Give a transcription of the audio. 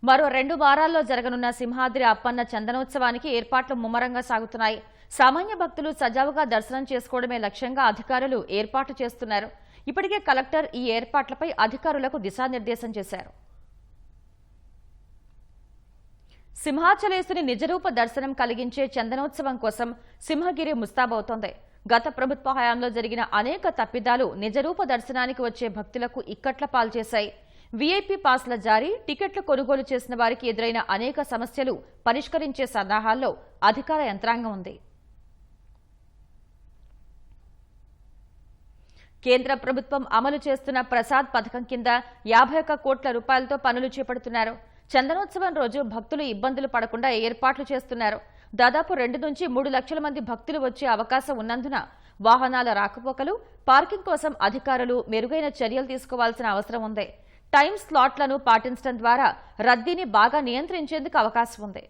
మరో 2 వారాల్లో జరగనున్న సింహాద్రి అప్పన్న చందనోత్సవానికి ఏర్పాట్లు ముమ్మరంగా సాగుతున్నాయి. సామాన్య భక్తులు సజావుగా దర్శనం చేసుకోవడమే లక్ష్యంగా అధికారులు ఏర్పాట్లు చేస్తున్నారు. ఇప్పటికే కలెక్టర్ ఈ ఏర్పాట్లపై అధికారులకు దిశానిర్దేశం చేశారు. సింహాచలేశుని నిజరూప దర్శనం కలిగించే చందనోత్సవం కోసం సింహగిరి ముస్తాబవుతోంది. గత ప్రభుత్వ హయాంలో జరిగిన అనేక తప్పిదాలు నిజరూప దర్శనానికి వచ్చే భక్తులకు ఇక్కట్ల పాల్చేశాయి. వీఐపీ పాస్ల జారీ, టికెట్లు కొనుగోలు చేసిన వారికి ఎదురైన అనేక సమస్యలు పరిష్కరించే సన్నాహాల్లో అధికార యంత్రాంగం ఉంది. కేంద్ర ప్రభుత్వం అమలు చేస్తున్న ప్రసాద్ పథకం కింద 51 కోట్ల రూపాయలతో పనులు చేపడుతున్నారు. చందనోత్సవం రోజు భక్తులు ఇబ్బందులు పడకుండా ఏర్పాట్లు చేస్తున్నారు. దాదాపు 2 నుంచి 3 లక్షల మంది భక్తులు వచ్చే అవకాశం ఉన్నందున వాహనాల రాకపోకలు, పార్కింగ్ కోసం అధికారులు మెరుగైన చర్యలు తీసుకోవాల్సిన అవసరం ఉంది. టైం స్లాట్లను పాటించడం ద్వారా రద్దీని బాగా నియంత్రించేందుకు అవకాశం ఉంది.